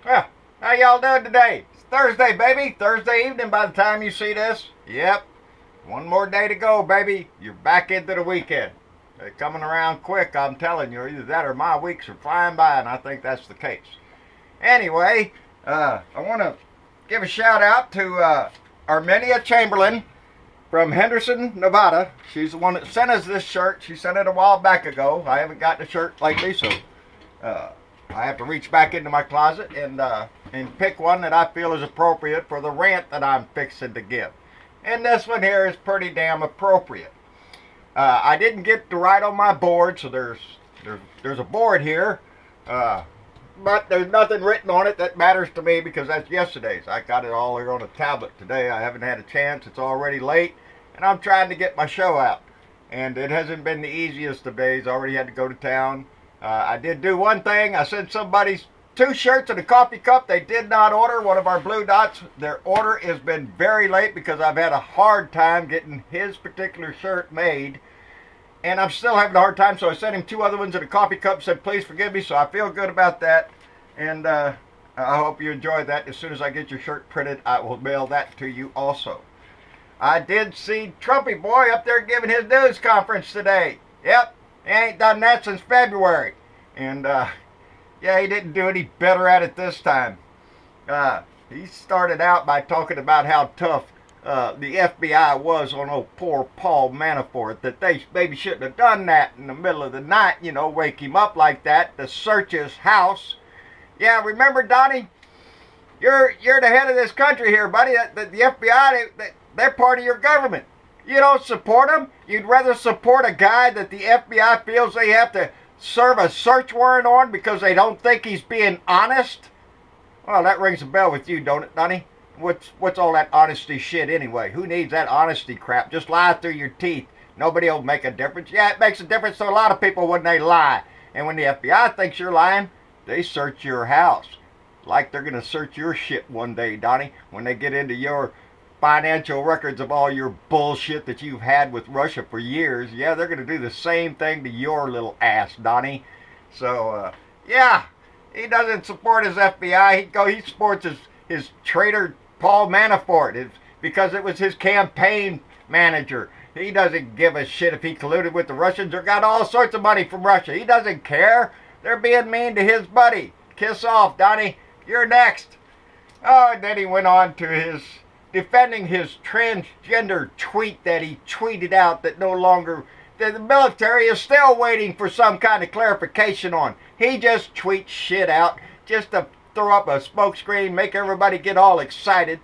Well, how y'all doing today? It's Thursday, baby. Thursday evening by the time you see this. Yep. One more day to go, baby. You're back into the weekend. They're coming around quick, I'm telling you. Either that or my weeks are flying by, and I think that's the case. Anyway, I want to give a shout out to Armenia Chamberlain from Henderson, Nevada. She's the one that sent us this shirt. She sent it a while back ago. I haven't gotten a shirt lately, so I have to reach back into my closet and pick one that I feel is appropriate for the rant that I'm fixing to give. And this one here is pretty damn appropriate. I didn't get to write on my board, so there's a board here, but there's nothing written on it that matters to me because that's yesterday's. I got it all here on a tablet today. I haven't had a chance. It's already late, and I'm trying to get my show out. And it hasn't been the easiest of days. I already had to go to town. I did do one thing. I sent somebody 2 shirts and a coffee cup. They did not order one of our blue dots. Their order has been very late because I've had a hard time getting his particular shirt made. And I'm still having a hard time, so I sent him 2 other ones and a coffee cup. Said, please forgive me, so I feel good about that. And I hope you enjoyed that. As soon as I get your shirt printed, I will mail that to you also. I did see Trumpy Boy up there giving his news conference today. Yep, he ain't done that since February. And, yeah, he didn't do any better at it this time. He started out by talking about how tough the FBI was on old poor Paul Manafort, that they maybe shouldn't have done that in the middle of the night, you know, wake him up like that to search his house. Yeah, remember, Donnie, you're the head of this country here, buddy. The FBI, they're part of your government. You don't support them. You'd rather support a guy that the FBI feels they have to serve a search warrant on because they don't think he's being honest? Well, that rings a bell with you, don't it, Donnie? What's all that honesty shit anyway? Who needs that honesty crap? Just lie through your teeth. Nobody will make a difference. Yeah, it makes a difference to a lot of people when they lie. And when the FBI thinks you're lying, they search your house. Like they're going to search your shit one day, Donnie, when they get into your financial records of all your bullshit that you've had with Russia for years. Yeah, they're going to do the same thing to your little ass, Donnie. So, yeah, he doesn't support his FBI. He supports his traitor Paul Manafort because it was his campaign manager. He doesn't give a shit if he colluded with the Russians or got all sorts of money from Russia. He doesn't care. They're being mean to his buddy. Kiss off, Donnie. You're next. Oh, and then he went on to his defending his transgender tweet that he tweeted out that no longer, that the military is still waiting for some kind of clarification on. He just tweets shit out just to throw up a smokescreen, make everybody get all excited.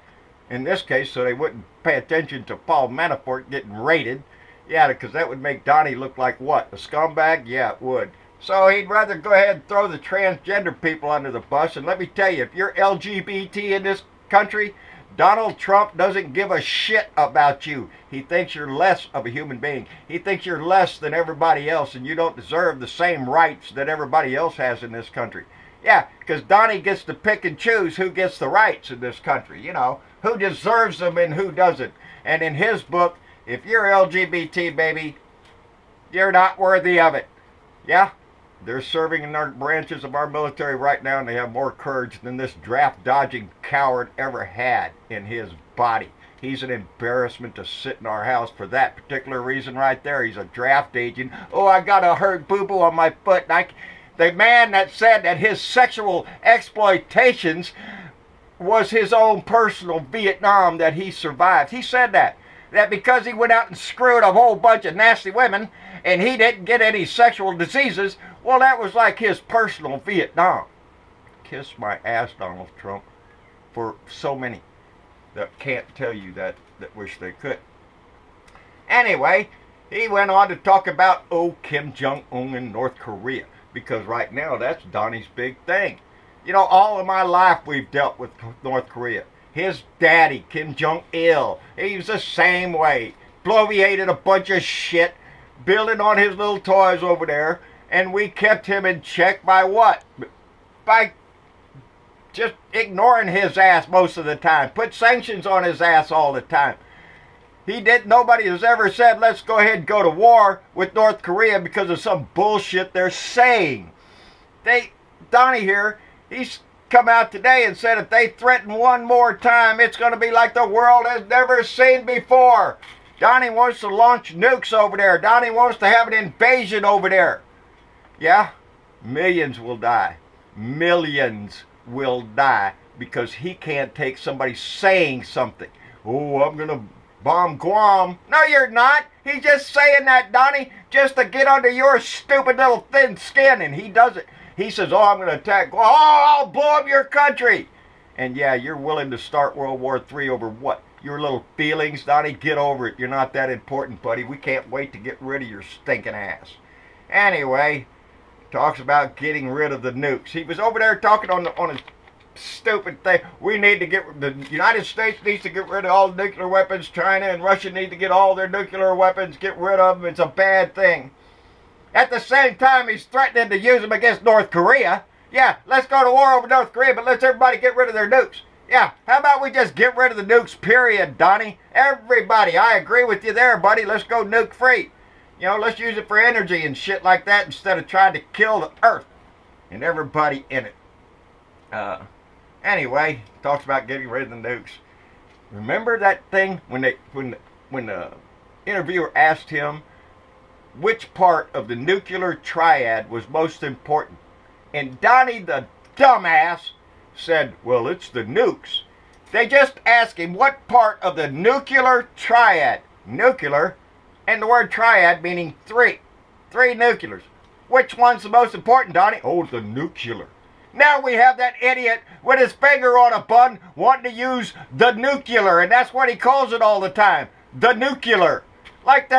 In this case, so they wouldn't pay attention to Paul Manafort getting raided. Yeah, because that would make Donnie look like what? A scumbag? Yeah, it would. So he'd rather go ahead and throw the transgender people under the bus. And let me tell you, if you're LGBT in this country, Donald Trump doesn't give a shit about you. He thinks you're less of a human being. He thinks you're less than everybody else, and you don't deserve the same rights that everybody else has in this country. Yeah, because Donnie gets to pick and choose who gets the rights in this country, you know, who deserves them and who doesn't. And in his book, if you're LGBT, baby, you're not worthy of it. Yeah? They're serving in our branches of our military right now, and they have more courage than this draft-dodging coward ever had in his body. He's an embarrassment to sit in our house for that particular reason right there. He's a draft agent. Oh, I got a hurt boo-boo on my foot. And the man that said that his sexual exploitations was his own personal Vietnam that he survived. He said that because he went out and screwed a whole bunch of nasty women and he didn't get any sexual diseases, well, that was like his personal Vietnam. Kiss my ass, Donald Trump, for so many that can't tell you that wish they could. Anyway, he went on to talk about, Kim Jong-un in North Korea, because right now that's Donnie's big thing. You know, all of my life we've dealt with North Korea. His daddy, Kim Jong-il, he was the same way. Bloviated a bunch of shit, building on his little toys over there, and we kept him in check by what? By just ignoring his ass most of the time. Put sanctions on his ass all the time. Nobody has ever said, let's go ahead and go to war with North Korea because of some bullshit they're saying. Donnie here, he's come out today and said if they threaten one more time, it's going to be like the world has never seen before. Donnie wants to launch nukes over there. Donnie wants to have an invasion over there. Yeah, millions will die. Millions will die because he can't take somebody saying something. Oh, I'm going to bomb Guam. No, you're not. He's just saying that, Donnie, just to get under your stupid little thin skin, and he does it. He says, oh, I'm going to attack Guam. Oh, I'll blow up your country. And yeah, you're willing to start World War III over what? Your little feelings, Donnie? Get over it. You're not that important, buddy. We can't wait to get rid of your stinking ass. Anyway, talks about getting rid of the nukes. He was over there talking on his stupid thing. We need to get, the United States needs to get rid of all nuclear weapons. China and Russia need to get all their nuclear weapons. Get rid of them. It's a bad thing. At the same time, he's threatening to use them against North Korea. Yeah, let's go to war over North Korea, but let's everybody get rid of their nukes. Yeah, how about we just get rid of the nukes, period, Donnie? Everybody, I agree with you there, buddy. Let's go nuke free. You know, let's use it for energy and shit like that instead of trying to kill the earth and everybody in it. Anyway, talks about getting rid of the nukes. Remember that thing when the interviewer asked him which part of the nuclear triad was most important? And Donnie, the dumbass, said, well, it's the nukes. They just asked him what part of the nuclear triad, nuclear, and the word triad meaning three nuclears. Which one's the most important, Donnie? Oh, the nuclear. Now we have that idiot with his finger on a button wanting to use the nuclear, and that's what he calls it all the time. The nuclear. Like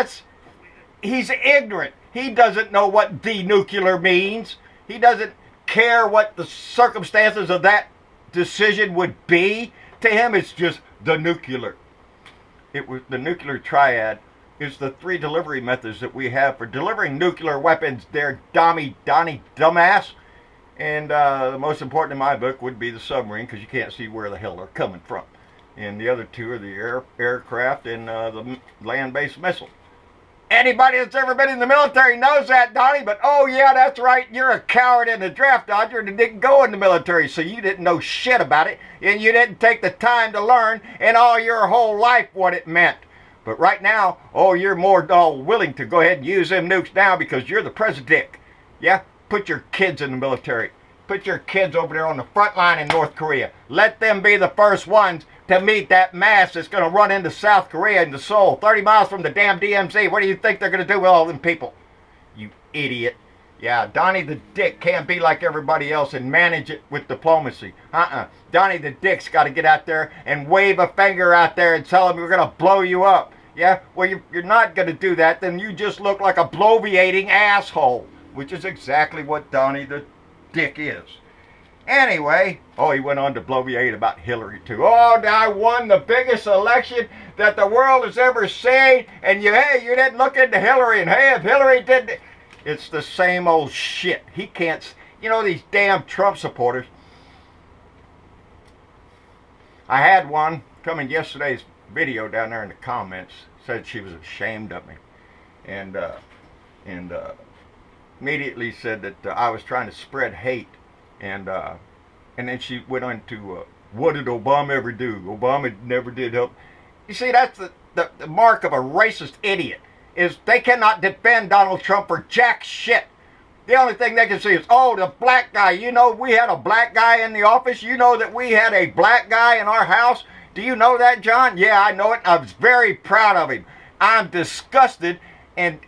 he's ignorant. He doesn't know what the nuclear means. He doesn't care what the circumstances of that decision would be. To him, it's just the nuclear. It was the nuclear triad is the three delivery methods that we have for delivering nuclear weapons. There, Donnie, dumbass. And the most important in my book would be the submarine, because you can't see where the hell they're coming from. And the other two are the aircraft and the land-based missile. Anybody that's ever been in the military knows that, Donnie, but oh yeah, that's right, you're a coward and a draft dodger and didn't go in the military, so you didn't know shit about it, and you didn't take the time to learn in all your whole life what it meant. But right now, oh, you're more willing to go ahead and use them nukes now because you're the president. Yeah? Put your kids in the military. Put your kids over there on the front line in North Korea. Let them be the first ones to meet that mass that's going to run into South Korea, into Seoul, 30 miles from the damn DMZ. What do you think they're going to do with all them people? You idiot. Yeah, Donnie the Dick can't be like everybody else and manage it with diplomacy. Donnie the Dick's got to get out there and wave a finger out there and tell them we're going to blow you up. Yeah? Well, you're not going to do that. Then you just look like a bloviating asshole, which is exactly what Donnie the Dick is. Anyway, oh, he went on to bloviate about Hillary too. Oh, I won the biggest election that the world has ever seen, and you didn't look into Hillary, and hey, if Hillary did, it's the same old shit. He can't, you know, these damn Trump supporters. I had one come in yesterday's video down there in the comments, said she was ashamed of me, and immediately said that I was trying to spread hate. And then she went on to, what did Obama ever do? Obama never did help. You see, that's the mark of a racist idiot, is they cannot defend Donald Trump for jack shit. The only thing they can see is, oh, the black guy. You know, we had a black guy in the office. You know that we had a black guy in our house. Do you know that, John? Yeah, I know it. I was very proud of him. I'm disgusted and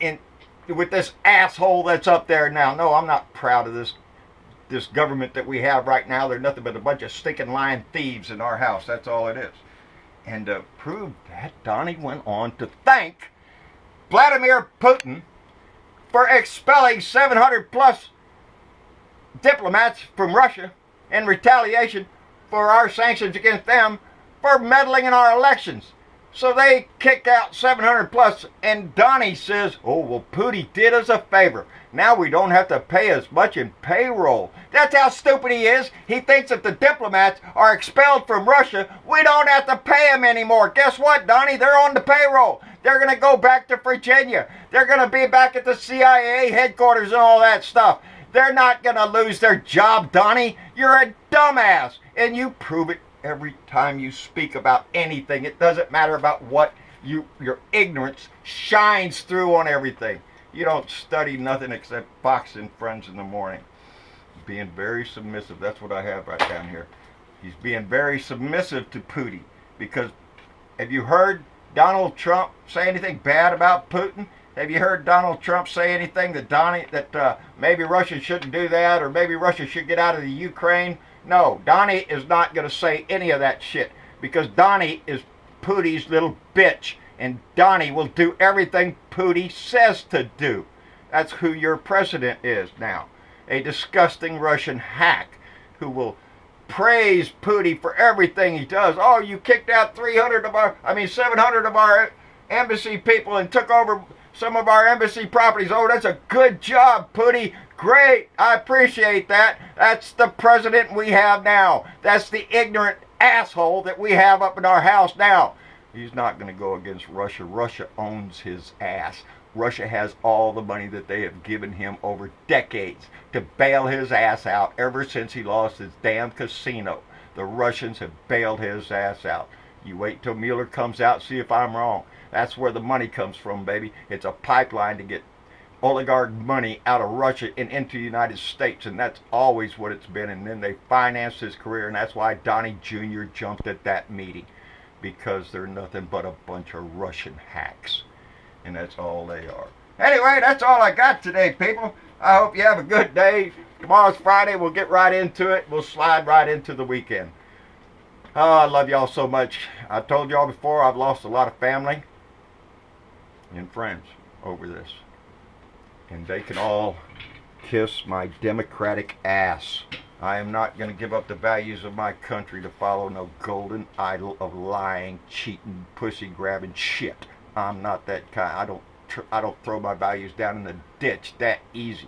with this asshole that's up there now. No, I'm not proud of this government that we have right now. They're nothing but a bunch of stinking lying thieves in our house. That's all it is. And to prove that, Donnie went on to thank Vladimir Putin for expelling 700 plus diplomats from Russia in retaliation for our sanctions against them for meddling in our elections. So they kicked out 700 plus, and Donnie says, oh, well, Putin did us a favor. Now we don't have to pay as much in payroll. That's how stupid he is. He thinks if the diplomats are expelled from Russia, we don't have to pay them anymore. Guess what, Donnie? They're on the payroll. They're going to go back to Virginia. They're going to be back at the CIA headquarters and all that stuff. They're not going to lose their job, Donnie. You're a dumbass. And you prove it every time you speak about anything. It doesn't matter about what your ignorance shines through on everything. You don't study nothing except boxing friends in the morning. Being very submissive. That's what I have right down here. He's being very submissive to Putin. Because have you heard Donald Trump say anything bad about Putin? Have you heard Donald Trump say anything that maybe Russia shouldn't do that, or maybe Russia should get out of the Ukraine? No, Donnie is not going to say any of that shit, because Donnie is Putin's little bitch, and Donnie will do everything Putin says to do. That's who your president is now, a disgusting Russian hack who will praise Putin for everything he does. Oh, you kicked out 700 of our embassy people and took over some of our embassy properties. Oh, that's a good job, Putin. Great. I appreciate that. That's the president we have now. That's the ignorant asshole that we have up in our house now. He's not going to go against Russia. Russia owns his ass. Russia has all the money that they have given him over decades to bail his ass out ever since he lost his damn casino. The Russians have bailed his ass out. You wait till Mueller comes out, see if I'm wrong. That's where the money comes from, baby. It's a pipeline to get oligarch money out of Russia and into the United States, and that's always what it's been. And then they financed his career, and that's why Donnie Jr. jumped at that meeting, because they're nothing but a bunch of Russian hacks, and that's all they are. Anyway, that's all I got today, people. I hope you have a good day. Tomorrow's Friday. We'll get right into it. We'll slide right into the weekend. Oh, I love y'all so much. I told y'all before, I've lost a lot of family and friends over this. And they can all kiss my Democratic ass. I am not going to give up the values of my country to follow no golden idol of lying, cheating, pussy-grabbing shit. I'm not that kind. I don't throw my values down in the ditch that easy.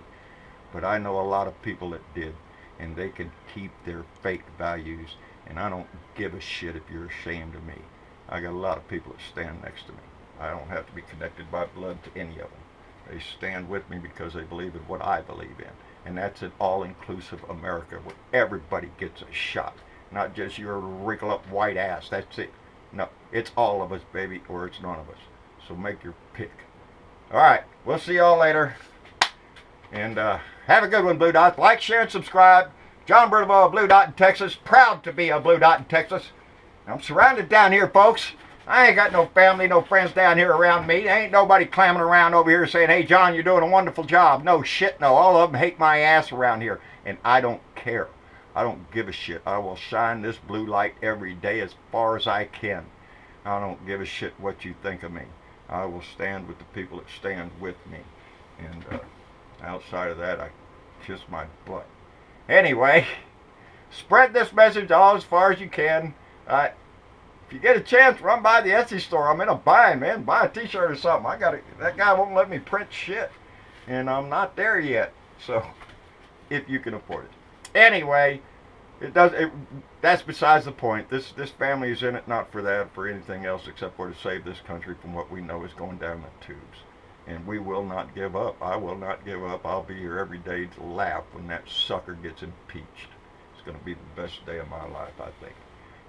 But I know a lot of people that did. And they can keep their fake values. And I don't give a shit if you're ashamed of me. I got a lot of people that stand next to me. I don't have to be connected by blood to any of them. They stand with me because they believe in what I believe in. And that's an all-inclusive America where everybody gets a shot. Not just your wrinkle-up white ass. That's it. No, it's all of us, baby, or it's none of us. So make your pick. All right, we'll see y'all later. And have a good one, Blue Dots. Like, share, and subscribe. John Bertavall, Blue Dot in Texas. Proud to be a Blue Dot in Texas. I'm surrounded down here, folks. I ain't got no family, no friends down here around me. There ain't nobody clamming around over here saying, hey, John, you're doing a wonderful job. No shit, no. All of them hate my ass around here. And I don't care. I don't give a shit. I will shine this blue light every day as far as I can. I don't give a shit what you think of me. I will stand with the people that stand with me. And outside of that, I kiss my butt. Anyway, spread this message all as far as you can. If you get a chance, run by the Etsy store. I'm in a bind, man. Buy a t-shirt or something. That guy won't let me print shit. And I'm not there yet. So, if you can afford it. Anyway, that's besides the point. This family is in it not for that, for anything else except for to save this country from what we know is going down the tubes. And we will not give up. I will not give up. I'll be here every day to laugh when that sucker gets impeached. It's going to be the best day of my life, I think.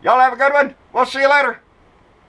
Y'all have a good one. We'll see you later.